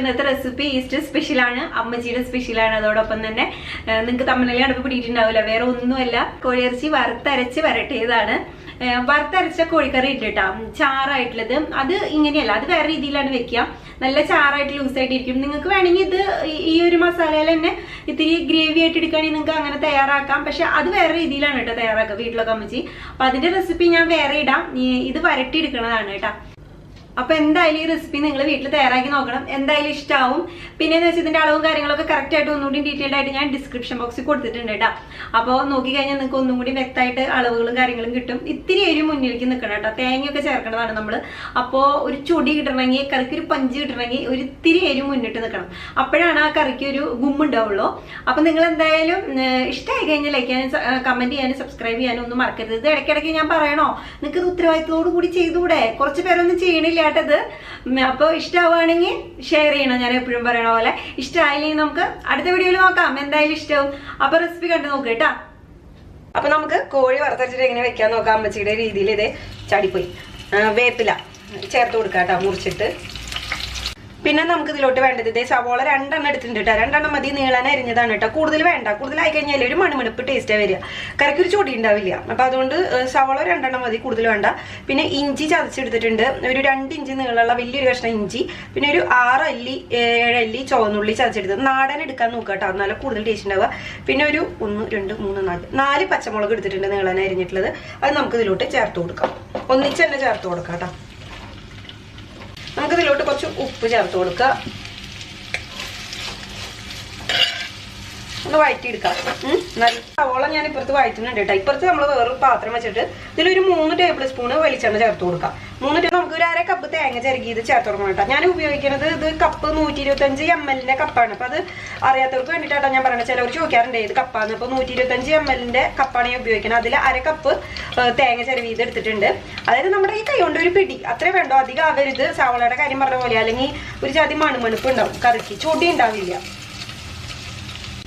ഇന്നത്തെ recipe Easter സ്പെഷ്യലാണ്, അമ്മച്ചിയുടെ സ്പെഷ്യലാണ്. അതോടൊപ്പം തന്നെ നിങ്ങൾക്ക് തമ്മിൽ അടുപ്പ് പിടിയിട്ടുണ്ടാവില്ല, വേറെ ഒന്നുമല്ല, കോഴിയിറച്ചി വറുത്തരച്ച് വരട്ടിയതാണ്. വറുത്തരച്ച കോഴിക്കറി ഇട്ടിട്ടാ ചാറായിട്ടുള്ളത്. അത് ഇങ്ങനെയല്ല, അത് വേറെ രീതിയിലാണ് വെക്കുക. നല്ല ചാറായിട്ട് ലൂസായിട്ടിരിക്കും. നിങ്ങൾക്ക് വേണമെങ്കിൽ ഇത് ഈ ഒരു മസാലയിൽ തന്നെ ഇത്തിരി ഗ്രേവി ആയിട്ട് എടുക്കുകയാണെങ്കിൽ നിങ്ങൾക്ക് അങ്ങനെ തയ്യാറാക്കാം. പക്ഷെ അത് വേറെ രീതിയിലാണ് കേട്ടോ തയ്യാറാക്കുക വീട്ടിലൊക്കെ അമ്മച്ചി. അപ്പൊ അതിന്റെ റെസിപ്പി ഞാൻ വേറെ ഇടാം. ഇത് വരട്ടി എടുക്കുന്നതാണ് കേട്ടോ. അപ്പൊ എന്തായാലും ഈ റെസിപ്പി നിങ്ങൾ വീട്ടിൽ തയ്യാറാക്കി നോക്കണം, എന്തായാലും ഇഷ്ടമാവും. പിന്നെന്ന് വെച്ചാൽ ഇതിന്റെ അളവും കാര്യങ്ങളൊക്കെ കറക്റ്റ് ആയിട്ട് ഒന്നുകൂടി ഡീറ്റെയിൽഡ് ആയിട്ട് ഞാൻ ഡിസ്ക്രിപ്ഷൻ ബോക്സിൽ കൊടുത്തിട്ടുണ്ട് കേട്ടോ. അപ്പോൾ നോക്കിക്കഴിഞ്ഞാൽ നിങ്ങൾക്ക് ഒന്നും കൂടി വ്യക്തമായിട്ട് അളവുകളും കാര്യങ്ങളും കിട്ടും. ഇത്തിരി ഒരു മുന്നിലേക്ക് നിൽക്കണം കേട്ടോ, തേങ്ങയൊക്കെ ചേർക്കേണ്ടതാണ് നമ്മൾ. അപ്പോൾ ഒരു ചൊടി കിട്ടണമെങ്കിൽ, കറിക്ക് ഒരു പഞ്ച് കിട്ടണമെങ്കിൽ ഒരു ഇത്തിരി എരി മുന്നിട്ട് നിൽക്കണം. അപ്പോഴാണ് ആ കറിക്ക് ഒരു ഗുമ്മുണ്ടാവുള്ളൂ. അപ്പൊ നിങ്ങൾ എന്തായാലും ഇഷ്ടമായി കഴിഞ്ഞാൽ ലൈക്ക് ചെയ്യാനും കമന്റ് ചെയ്യാനും സബ്സ്ക്രൈബ് ചെയ്യാനും ഒന്നും മറക്കരുത്. ഇത് ഇടയ്ക്കിടയ്ക്ക് ഞാൻ പറയണോ, നിങ്ങൾക്ക് ഇത് ഉത്തരവാദിത്തത്തോടു കൂടി ചെയ്തുകൂടെ? കുറച്ച് പേരൊന്നും ചെയ്യണില്ല. അപ്പൊ ഇഷ്ടമാവുകയാണെങ്കിൽ ഷെയർ ചെയ്യണം, ഞാൻ എപ്പോഴും പറയണ പോലെ. ഇഷ്ടമായില്ലെങ്കിൽ നമുക്ക് അടുത്ത വീഡിയോയിൽ നോക്കാം, എന്തായാലും ഇഷ്ടമാവും. അപ്പൊ റെസിപ്പി കണ്ടു നോക്കുക കേട്ടാ. അപ്പൊ നമുക്ക് കോഴി വറുത്തരച്ചിട്ട് എങ്ങനെ വെക്കാൻ നോക്കാം. അമ്മച്ചിയുടെ രീതിയിൽ ഇത് ചാടിപ്പോയി. വേപ്പില ചേർത്ത് കൊടുക്കാം കേട്ടോ, മുറിച്ചിട്ട്. പിന്നെ നമുക്ക് ഇതിലോട്ട് വേണ്ടത് ഇതേ സവോള 2 എണ്ണം എടുത്തിട്ടുണ്ട് കേട്ടോ. 2 എണ്ണം മതി, നീളാൻ അരിഞ്ഞതാണ് കേട്ടോ. കൂടുതൽ വേണ്ട, കൂടുതലായി കഴിഞ്ഞാൽ ഒരു മണിമണിപ്പ് ടേസ്റ്റാണ് വരിക, കറിക്കൊരു ചൊടി ഉണ്ടാവില്ല. അപ്പൊ അതുകൊണ്ട് സവോള 2 എണ്ണം മതി, കൂടുതൽ വേണ്ട. പിന്നെ ഇഞ്ചി ചതച്ചെടുത്തിട്ടുണ്ട്, ഒരു 2 ഇഞ്ച് നീളമുള്ള വലിയൊരു കഷ്ണം ഇഞ്ചി. പിന്നെ ഒരു 6 അല്ലി 7 അല്ലി ചുവന്നുള്ളി ചതച്ചെടുത്തത്. നാടൻ എടുക്കാൻ നോക്കുക കേട്ടോ, എന്നാലും കൂടുതൽ ടേസ്റ്റ് ഉണ്ടാവുക. പിന്നെ ഒരു 1 2 3 4 പച്ചമുളക് എടുത്തിട്ടുണ്ട് നീളാൻ അരിഞ്ഞിട്ടുള്ളത്. അത് നമുക്ക് ഇതിലോട്ട് ചേർത്ത് കൊടുക്കാം, ഒന്നിച്ച് തന്നെ ചേർത്ത് കൊടുക്കാം കേട്ടോ. നമുക്ക് ഇതിലോട്ട് കുറച്ച് ഉപ്പ് ചേർത്ത് കൊടുക്കുക, ഒന്ന് വഴറ്റിയെടുക്കാം. നല്ല സവോള ഞാൻ ഇപ്പുറത്ത് വഴറ്റുന്നുണ്ട് കേട്ടോ. ഇപ്പുറത്ത് നമ്മൾ വേറൊരു പാത്രം വെച്ചിട്ട് ഇതിലൊരു 3 ടേബിൾ സ്പൂണ് വെളിച്ചെണ്ണ ചേർത്ത് കൊടുക്കാം. 3 നമുക്ക് ഒരു 1/2 കപ്പ് തേങ്ങ ചിരകിയത് ചേർത്ത് കൊടുക്കണം കേട്ടോ. ഞാൻ ഉപയോഗിക്കുന്നത് ഇത് കപ്പ് 125 ml കപ്പാണ്. അപ്പൊ അത് അറിയാത്തവർക്ക് വേണ്ടിയിട്ടാണ് ഞാൻ പറയുന്നത്. ചിലവർ ചോദിക്കാറുണ്ട് ഏത് കപ്പാന്ന്. അപ്പൊ 125 ml കപ്പാണ് ഞാൻ ഉപയോഗിക്കുന്നത്. അതിൽ 1/2 കപ്പ് തേങ്ങ ചിരവിയത് എടുത്തിട്ടുണ്ട്. അതായത് നമ്മുടെ ഈ കൈ കൊണ്ട് ഒരു പിടി അത്രേ വേണ്ടോ, അധികം ആവരുത്. സവോളയുടെ കാര്യം പറഞ്ഞ പോലെ, അല്ലെങ്കിൽ ഒരു ജാതി മണുമണുപ്പ് ഉണ്ടാവും, കറിക്ക് ചൊടി ഉണ്ടാവില്ല.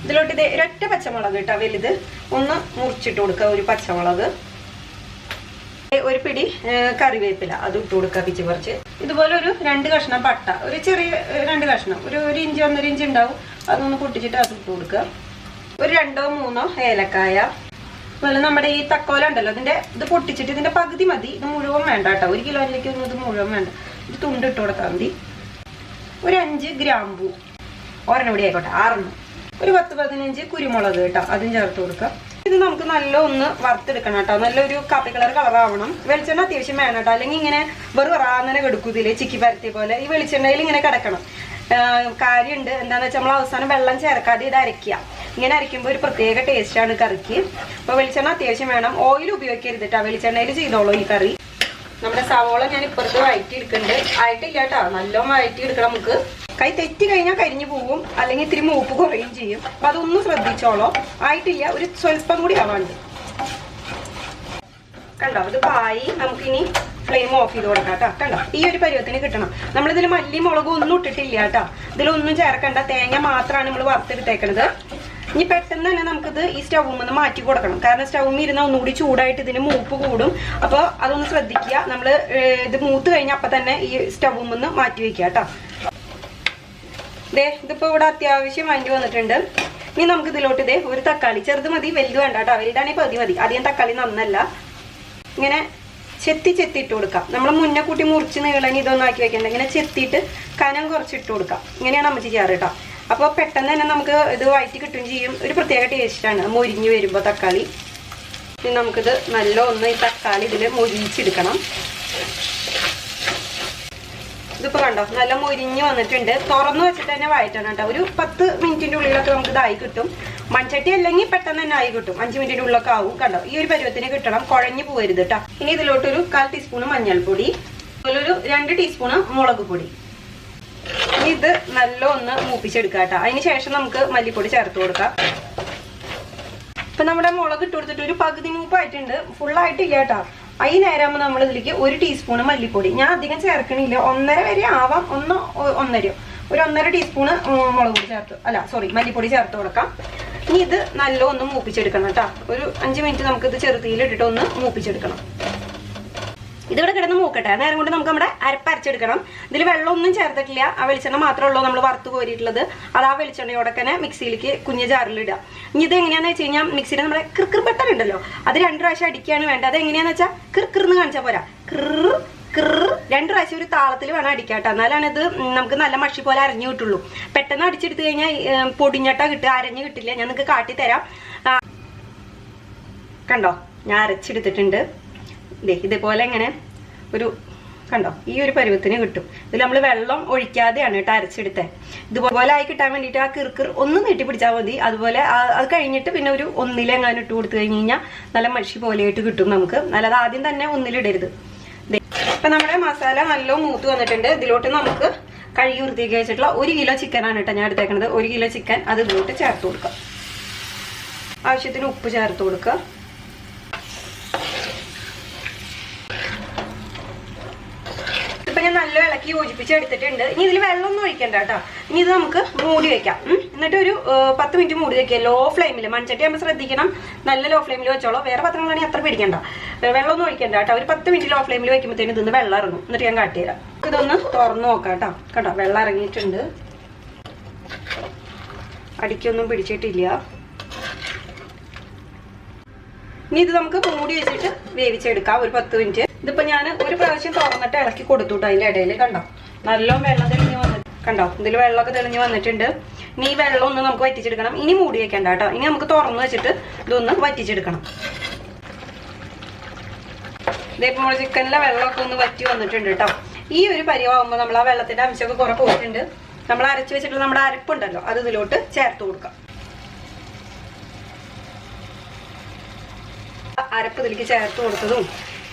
ഇതിലോട്ട് ഇത് ഒരൊറ്റ പച്ചമുളക് കേട്ടോ, വലുത് ഒന്ന് മുറിച്ചിട്ട് കൊടുക്കുക. ഒരു പച്ചമുളക്, ഒരു പിടി കറിവേപ്പില അത് ഇട്ട് കൊടുക്കുക, പിച്ച് പറിച്ച്. ഇതുപോലെ ഒരു 2 കഷ്ണം പട്ട, ഒരു ചെറിയ 2 കഷ്ണം, ഒരു ഇഞ്ച് 1.5 ഇഞ്ച് ഉണ്ടാവും, അതൊന്ന് പൊട്ടിച്ചിട്ട് അത് ഇട്ട് കൊടുക്കുക. ഒരു 2 3 ഏലക്കായ. അതുപോലെ നമ്മുടെ ഈ തക്കോല ഉണ്ടല്ലോ, ഇത് പൊട്ടിച്ചിട്ട് ഇതിന്റെ പകുതി മതി, ഇത് മുഴുവൻ വേണ്ട കേട്ടോ. 1 കിലോയിലേക്ക് ഒന്നും ഇത് മുഴുവൻ വേണ്ട, ഇത് തുണ്ട് ഇട്ട് കൊടുത്താൽ മതി. ഒരു 5 ഗ്രാമ്പൂ, ഒരെണ്ണം കൂടി ആയിക്കോട്ടെ, 6. ഒരു 10-15 കുരുമുളക് കേട്ടോ, അതും ചേർത്ത് കൊടുക്കുക. ഇത് നമുക്ക് നല്ല ഒന്ന് വറുത്തെടുക്കണം കേട്ടോ, നല്ലൊരു കാപ്പി കളറാവണം. വെളിച്ചെണ്ണ അത്യാവശ്യം വേണം കേട്ടോ, അല്ലെങ്കിൽ ഇങ്ങനെ വെറുതെ കിടക്കും ഇതില് ചിക്കി പരത്തിയ പോലെ. ഈ വെളിച്ചെണ്ണയിൽ ഇങ്ങനെ കിടക്കണം. കാര്യമുണ്ട്, എന്താന്ന് വെച്ചാൽ നമ്മൾ അവസാനം വെള്ളം ചേർക്കാതെ ഇത് അരയ്ക്കുക. ഇങ്ങനെ അരയ്ക്കുമ്പോൾ ഒരു പ്രത്യേക ടേസ്റ്റാണ് കറിക്ക്. അപ്പൊ വെളിച്ചെണ്ണ അത്യാവശ്യം വേണം. ഓയിൽ ഉപയോഗിക്കരുത് കേട്ടോ, വെളിച്ചെണ്ണയിൽ ചെയ്തോളൂ ഈ കറി. നമ്മുടെ സവോള ഞാൻ ഇപ്പുറത്ത് വഴറ്റി എടുക്കുന്നുണ്ട്. ആയിട്ടില്ല കേട്ടോ, നല്ലോണം വഴറ്റി എടുക്കണം. നമുക്ക് കൈ തെറ്റി കഴിഞ്ഞാൽ കരിഞ്ഞു പോകും, അല്ലെങ്കിൽ ഇത്തിരി മൂപ്പ് കുറയും ചെയ്യും. അപ്പൊ അതൊന്നും ശ്രദ്ധിച്ചോളോ. ആയിട്ടില്ല, ഒരു സ്വല്പം കൂടി ആവാണ്ട്. കണ്ടോ, ഇത് പായി. നമുക്കിനി ഫ്ലെയിം ഓഫ് ചെയ്ത് കൊടുക്കാം കേട്ടോ. കണ്ടോ, ഈ ഒരു പരുവത്തിന് കിട്ടണം. നമ്മളിതിൽ മല്ലി മുളകും ഒന്നും ഇട്ടിട്ടില്ല കേട്ടോ, ഇതിലൊന്നും ചേർക്കണ്ട. തേങ്ങ മാത്രമാണ് നമ്മൾ വറുത്തെടുത്തേക്കണത്. ഇനി പെട്ടെന്ന് തന്നെ നമുക്കിത് ഈ സ്റ്റൗവിൽ നിന്ന് മാറ്റി കൊടുക്കണം. കാരണം സ്റ്റൗവിൽ ഇരുന്നാൽ ഒന്നുകൂടി ചൂടായിട്ട് ഇതിന് മൂപ്പ് കൂടും. അപ്പോൾ അതൊന്ന് ശ്രദ്ധിക്കുക. നമ്മൾ ഇത് മൂത്ത് കഴിഞ്ഞാൽ അപ്പം തന്നെ ഈ സ്റ്റൗവിൽ നിന്ന് മാറ്റി വയ്ക്കുക കേട്ടോ. ഇതിപ്പോ ഇവിടെ അത്യാവശ്യം വണ്ടി വന്നിട്ടുണ്ട്. ഇനി നമുക്ക് ഇതിലോട്ട് ഒരു തക്കാളി, ചെറുത് മതി, വലുത് വേണ്ട കേട്ടോ. വലുതാണെങ്കിൽ പതി മതി, അധികം തക്കാളി നന്നല്ല. ഇങ്ങനെ ചെത്തി ഇട്ട് കൊടുക്കാം. നമ്മൾ മുന്നേ കൂട്ടി മുറിച്ച് നീളനി ഇതൊന്നും ആക്കി വെക്കണ്ട. ഇങ്ങനെ ചെത്തിയിട്ട് കനം കുറച്ചിട്ട് കൊടുക്കാം. ഇങ്ങനെയാണ് അമ്മച്ചി ചെയ്യാറ് കേട്ടോ. അപ്പോൾ പെട്ടെന്ന് തന്നെ നമുക്ക് ഇത് വഴറ്റി കിട്ടുകയും ചെയ്യും. ഒരു പ്രത്യേക ടേസ്റ്റാണ് മൊരിഞ്ഞ് വരുമ്പോൾ തക്കാളി. ഇനി നമുക്കിത് നല്ല ഒന്ന് ഈ തക്കാളി ഇതിൽ മൊരിച്ചെടുക്കണം. ഇതിപ്പോൾ കണ്ടോ, നല്ല മൊരിഞ്ഞ് വന്നിട്ടുണ്ട്. തുറന്നു വെച്ചിട്ട് തന്നെ വഴറ്റണം കേട്ടോ. ഒരു 10 മിനിറ്റിൻ്റെ ഉള്ളിലൊക്കെ നമുക്ക് ഇതായി കിട്ടും. മൺചട്ടി അല്ലെങ്കിൽ പെട്ടെന്ന് തന്നെ ആയി കിട്ടും. 5 മിനിറ്റിൻ്റെ ഉള്ളിലൊക്കെ ആവും. കണ്ടോ, ഈ ഒരു പരുവത്തിന് കിട്ടണം, കുഴഞ്ഞു പോകരുത് കേട്ടോ. ഇനി ഇതിലോട്ടൊരു 1/4 ടീസ്പൂണ് മഞ്ഞൾപ്പൊടി, അതുപോലെ ഒരു 2 ടീസ്പൂണ് മുളക് പൊടി. ഇനി ഇത് നല്ല ഒന്ന് മൂപ്പിച്ചെടുക്കാം കേട്ടോ. അതിന് ശേഷം നമുക്ക് മല്ലിപ്പൊടി ചേർത്ത് കൊടുക്കാം. ഇപ്പൊ നമ്മുടെ മുളക് ഇട്ട് കൊടുത്തിട്ട് ഒരു പകുതി മൂപ്പായിട്ടുണ്ട്, ഫുള്ളായിട്ടില്ല കേട്ടോ. ഈ നേരമാകുമ്പോൾ നമ്മൾ ഇതിലേക്ക് 1 ടീസ്പൂണ് മല്ലിപ്പൊടി, ഞാൻ അധികം ചേർക്കണില്ല, 1.5 വരെ ആവാം, 1.5 ഒരു 1.5 ടീസ്പൂണ് മുളക് പൊടി മല്ലിപ്പൊടി ചേർത്ത് കൊടുക്കാം. ഇനി ഇത് നല്ല ഒന്ന് മൂപ്പിച്ചെടുക്കണം കേട്ടോ. ഒരു 5 മിനിറ്റ് നമുക്ക് ഇത് ചെറുതീയിലിട്ടിട്ട് ഒന്ന് മൂപ്പിച്ചെടുക്കണം. ഇതിവിടെ കിടന്ന് മൂക്കട്ടെ. നേരം കൊണ്ട് നമുക്ക് നമ്മുടെ അരപ്പ് അരച്ചെടുക്കണം. ഇതിൽ വെള്ളമൊന്നും ചേർത്തിട്ടില്ല, ആ വെളിച്ചെണ്ണ മാത്രമേ ഉള്ളൂ നമ്മൾ വറുത്ത് കോരിയിട്ടുള്ളത്. അത് ആ വെളിച്ചെണ്ണയോടെ തന്നെ മിക്സിയിലേക്ക് കുഞ്ഞ് ജാറിലിടുക. ഇനി ഇത് എങ്ങനെയാണെന്ന് വെച്ച് കഴിഞ്ഞാൽ മിക്സിയിൽ നമ്മുടെ കിർക്കിർ ബട്ടർ ഉണ്ടല്ലോ, അത് 2 പ്രാവശ്യം അടിക്കുകയാണ് വേണ്ടത്. അത് എങ്ങനെയാണെന്ന് വെച്ചാൽ കിർക്കിർന്ന് കാണിച്ചാൽ പോരാ, കിർ 2 പ്രാവശ്യം ഒരു താളത്തിൽ വേണം അടിക്കാട്ടോ, എന്നാലാണ് ഇത് നമുക്ക് നല്ല മഷി പോലെ അരഞ്ഞു കിട്ടുള്ളൂ. പെട്ടെന്ന് അടിച്ചെടുത്ത് കഴിഞ്ഞാൽ പൊടിഞ്ഞട്ട കിട്ടുക, അരഞ്ഞ് കിട്ടില്ല. ഞാൻ നിങ്ങൾക്ക് കാട്ടിത്തരാം. കണ്ടോ, ഞാൻ അരച്ചെടുത്തിട്ടുണ്ട്. ഇതേപോലെ ഇങ്ങനെ ഒരു കണ്ടോ, ഈ ഒരു പരുവത്തിന് കിട്ടും. ഇതിൽ നമ്മൾ വെള്ളം ഒഴിക്കാതെയാണ് കേട്ടോ അരച്ചെടുത്തത്. ഇതുപോലെ ആയി കിട്ടാൻ വേണ്ടിയിട്ട് ആ കിർക്കിർ ഒന്ന് നീട്ടി പിടിച്ചാൽ മതി. അതുപോലെ അത് കഴിഞ്ഞിട്ട് പിന്നെ ഒരു ഒന്നിലെങ്ങാനും ഇട്ട് കൊടുത്തു കഴിഞ്ഞ് കഴിഞ്ഞാൽ നല്ല മഷി പോലെയായിട്ട് കിട്ടും നമുക്ക്. നല്ലത് ആദ്യം തന്നെ ഒന്നിലിടരുത്. ഇപ്പം നമ്മുടെ മസാല നല്ല മൂത്ത് വന്നിട്ടുണ്ട്. ഇതിലോട്ട് നമുക്ക് കഴുകി വൃത്തിയാക്കി വെച്ചിട്ടുള്ള 1 കിലോ ചിക്കനാണ് കേട്ടോ ഞാൻ എടുത്തേക്കുന്നത്. 1 കിലോ ചിക്കൻ അത് ഇതിലോട്ട് ചേർത്ത് കൊടുക്കുക. ആവശ്യത്തിന് ഉപ്പ് ചേർത്ത് കൊടുക്കുക. ഇപ്പൊ ഞാൻ നല്ല ഇളക്കി യോജിപ്പിച്ച് എടുത്തിട്ടുണ്ട്. ഇനി ഇതിൽ വെള്ളമൊന്നും ഒഴിക്കണ്ട കേട്ടോ. ഇനി ഇത് നമുക്ക് മൂടി വെക്കാം. എന്നിട്ട് ഒരു 10 മിനിറ്റ് മൂടി വെക്കുക, ലോ ഫ്ലെയിമിൽ. മൺചട്ടി ആകുമ്പോൾ ശ്രദ്ധിക്കണം, നല്ല ലോ ഫ്ലെയിമിൽ വെച്ചോളൂ. വേറെ പാത്രങ്ങളാണെങ്കിൽ അത്ര പേടിക്കണ്ട, വെള്ളമൊന്നും ഒഴിക്കണ്ട കേട്ടോ. ഒരു 10 മിനിറ്റ് ലോ ഫ്ലെയിമിൽ വെക്കുമ്പോഴത്തേനും ഇതിന്ന് വെള്ളം ഇറങ്ങും. എന്നിട്ട് ഞാൻ കാട്ടിത്തരാം. ഇതൊന്ന് തുറന്നു നോക്കാം കേട്ടോ. കേട്ടോ, വെള്ളം ഇറങ്ങിയിട്ടുണ്ട്, അടിക്കൊന്നും പിടിച്ചിട്ടില്ല. ഇനി ഇത് നമുക്ക് മൂടി വെച്ചിട്ട് വേവിച്ചെടുക്കാം ഒരു 10 മിനിറ്റ്. ഇതിപ്പോ ഞാൻ ഒരു പ്രാവശ്യം തുറന്നിട്ട് ഇളക്കി കൊടുത്തു കേട്ടോ. അതിന്റെ ഇടയിൽ കണ്ടോ നല്ലോണം വെള്ളം തെളിഞ്ഞ് വന്നിട്ട് കണ്ടോ, ഇതിൽ വെള്ളമൊക്കെ തെളിഞ്ഞ് വന്നിട്ടുണ്ട്. ഇനി ഈ വെള്ളം ഒന്ന് നമുക്ക് വറ്റിച്ചെടുക്കണം. ഇനി മൂടി വെക്കണ്ട കേട്ടോ. ഇനി നമുക്ക് തുറന്ന് വെച്ചിട്ട് ഇതൊന്ന് വറ്റിച്ചെടുക്കണം. ഇതേപോലെ നമ്മുടെ ചിക്കനിലെ വെള്ളമൊക്കെ ഒന്ന് വറ്റി വന്നിട്ടുണ്ട് കേട്ടോ. ഈ ഒരു പരിവാകുമ്പോൾ നമ്മൾ ആ വെള്ളത്തിന്റെ അംശമൊക്കെ കുറെ പോയിട്ടുണ്ട്. നമ്മൾ അരച്ച് വെച്ചിട്ടുള്ള നമ്മുടെ അരപ്പുണ്ടല്ലോ, അത് ഇതിലോട്ട് ചേർത്ത് കൊടുക്കാം. അരപ്പ് ഇതിലേക്ക് ചേർത്ത് കൊടുത്തതും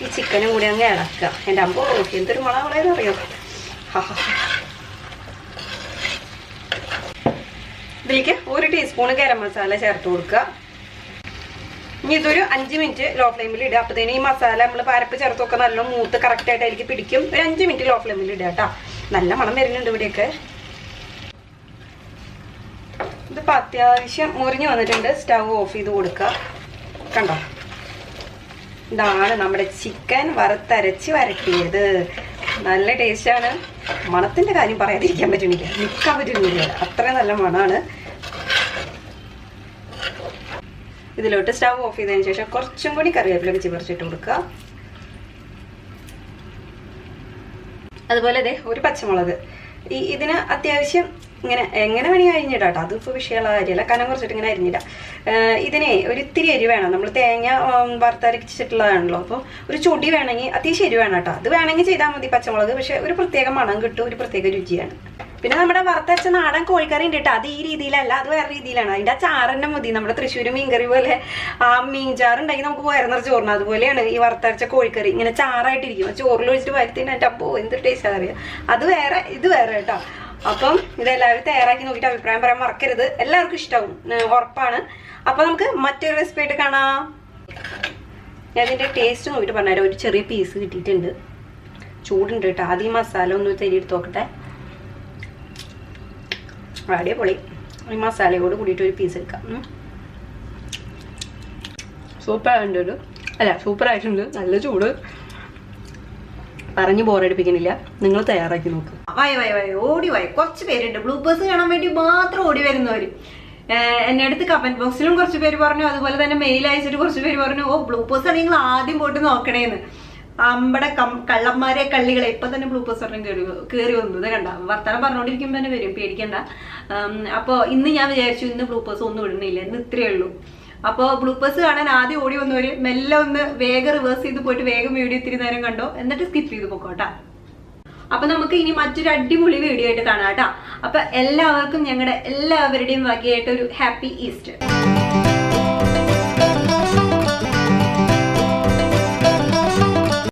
ഈ ചിക്കനും കൂടി അങ്ങ് ഇളക്കുക. എൻ്റെ അമ്പോ എന്തൊരു മണം വളരെയെന്ന് അറിയോ. ഇതിലേക്ക് 1 ടീസ്പൂൺ ഗരം മസാല ചേർത്ത് കൊടുക്കുക. ഇനി ഇതൊരു 5 മിനിറ്റ് ലോ ഫ്ലെയിമിൽ ഇടുക. അപ്പത്തേനും ഈ മസാല നമ്മൾ അരപ്പ് ചേർത്തൊക്കെ നല്ല മൂത്ത് കറക്റ്റായിട്ട് അതിലേക്ക് പിടിക്കും. ഒരു 5 മിനിറ്റ് ലോ ഫ്ലെയിമിൽ ഇടുക കേട്ടോ. നല്ല മണം വരുന്നുണ്ട് ഇവിടെയൊക്കെ. ഇതിപ്പോൾ അത്യാവശ്യം മുറിഞ്ഞ് വന്നിട്ടുണ്ട്. സ്റ്റൗ ഓഫ് ചെയ്ത് കൊടുക്കുക. കണ്ടോ, ഇതാണ് നമ്മുടെ ചിക്കൻ വറുത്തരച്ച് വരട്ടിയത്. നല്ല ടേസ്റ്റാണ്. മണത്തിന്റെ കാര്യം പറയാതിരിക്കാൻ പറ്റുന്നില്ല, നിൽക്കാൻ പറ്റുന്നില്ല, അത്രയും നല്ല മണമാണ്. ഇതിലോട്ട് സ്റ്റൗ ഓഫ് ചെയ്തതിന് ശേഷം കുറച്ചും കൂടി കറിവേപ്പില വെച്ച് പറിച്ചിട്ട് കൊടുക്കുക. അതുപോലെ അതെ 1 പച്ചമുളക്. ഇതിന് അത്യാവശ്യം ഇങ്ങനെ എങ്ങനെ വേണമെങ്കിൽ അരിഞ്ഞിടാം കേട്ടോ. അതിപ്പോൾ വിഷയമുള്ള കാര്യമല്ല, കനം കുറച്ചിട്ട് ഇങ്ങനെ അരിഞ്ഞിടാം. ഇതിനെ ഒരു ഇത്തിരി എരി വേണം. നമ്മൾ തേങ്ങ വറുത്തരച്ചിട്ടുള്ളതാണല്ലോ, അപ്പോൾ ഒരു ചൊടി വേണമെങ്കിൽ അത്യാവശ്യം എരി വേണം കേട്ടോ. അത് വേണമെങ്കിൽ ചെയ്താൽ മതി പച്ചമുളക്. പക്ഷെ ഒരു പ്രത്യേക മണം കിട്ടും, ഒരു പ്രത്യേക രുചിയാണ്. പിന്നെ നമ്മുടെ വറുത്തരച്ച നാടൻ കോഴിക്കറി ഉണ്ട് കേട്ടോ. അത് ഈ രീതിയിലല്ല, അത് വേറെ രീതിയിലാണ്. അതിൻ്റെ ആ ചാറന്നെ മതി. നമ്മുടെ തൃശ്ശൂർ മീൻകറി പോലെ ആ മീൻ ചാറുണ്ടെങ്കിൽ നമുക്ക് വയറുന്നറ ചോറിന്, അതുപോലെയാണ് ഈ വറുത്തരച്ച കോഴിക്കറി. ഇങ്ങനെ ചാറായിട്ടിരിക്കും. ചോറിൽ ഒഴിച്ചിട്ട് വരുത്തിന് എൻ്റെ അപ്പോ എന്തൊരു ടേസ്റ്റ് അറിയാം. അത് വേറെ, ഇത് വേറെ കേട്ടോ. അപ്പം ഇതെല്ലാവരും തയ്യാറാക്കി നോക്കിയിട്ട് അഭിപ്രായം പറയാൻ മറക്കരുത്. എല്ലാവർക്കും ഇഷ്ടമാവും, ഉറപ്പാണ്. അപ്പൊ നമുക്ക് മറ്റൊരു റെസിപ്പി ആയിട്ട് കാണാം. ഞാൻ ഇതിന്റെ ടേസ്റ്റ് നോക്കിയിട്ട് പറഞ്ഞുതരാം. ഒരു ചെറിയ പീസ് കിട്ടിയിട്ടുണ്ട്, ചൂടുണ്ട് കേട്ടോ. ആദ്യം മസാല ഒന്ന് തരിയെടുത്ത് നോക്കട്ടെ. അടിപൊളി. ഈ മസാലയോട് കൂടിയിട്ട് ഒരു പീസ് എടുക്കാം. സൂപ്പറായിട്ടുണ്ട്. അല്ല, സൂപ്പറായിട്ടുണ്ട്. നല്ല ചൂട്, പറഞ്ഞു ബോറടിപ്പിക്കുന്നില്ല. നിങ്ങൾ തയ്യാറാക്കി നോക്ക്. ഓടി വായ കുറച്ച് പേരുണ്ട് ബ്ലൂപ്പേഴ്സ് കാണാൻ വേണ്ടി മാത്രം ഓടി വരുന്നവര്. എന്നെ അടുത്ത് കമന്റ് ബോക്സിലും കുറച്ച് പേര് പറഞ്ഞു, അതുപോലെ തന്നെ മെയിൽ അയച്ചിട്ട് കുറച്ച് പേര് പറഞ്ഞു, ഓ ബ്ലൂപ്പേഴ്സ് നിങ്ങൾ ആദ്യം പോയിട്ട് നോക്കണേന്ന്. നമ്മുടെ കള്ളന്മാരെ കള്ളികളെ ഇപ്പൊ തന്നെ ബ്ലൂപ്പേഴ്സ് ഒരെണ്ണം കയറി വന്നു. ഇത് കണ്ട വർത്തമാനം പറഞ്ഞോണ്ടിരിക്കുമ്പോ തന്നെ വരും, പേടിക്കണ്ട. അപ്പൊ ഇന്ന് ഞാൻ വിചാരിച്ചു ഇന്ന് ബ്ലൂപ്പേഴ്സ് ഒന്നും ഇടുന്നില്ല, ഇന്ന് ഇത്രയേ ഉള്ളൂ. അപ്പോൾ ബ്ലൂപ്പേഴ്സ് കാണാൻ ആദ്യം ഓടി വന്നവര് മെല്ലെ ഒന്ന് വേഗം റിവേഴ്സ് ചെയ്ത് പോയിട്ട് വേഗം വീഡിയോ ഇത്തിരി നേരം കണ്ടോ, എന്നിട്ട് സ്കിപ്പ് ചെയ്ത് പോക്കോട്ടാ. അപ്പൊ നമുക്ക് ഇനി മറ്റൊരു അടിപൊളി വീഡിയോ ആയിട്ട് കാണാം കേട്ടോ. അപ്പൊ എല്ലാവർക്കും ഞങ്ങളുടെ എല്ലാവരുടെയും വകയായിട്ട് ഒരു ഹാപ്പി ഈസ്റ്റർ.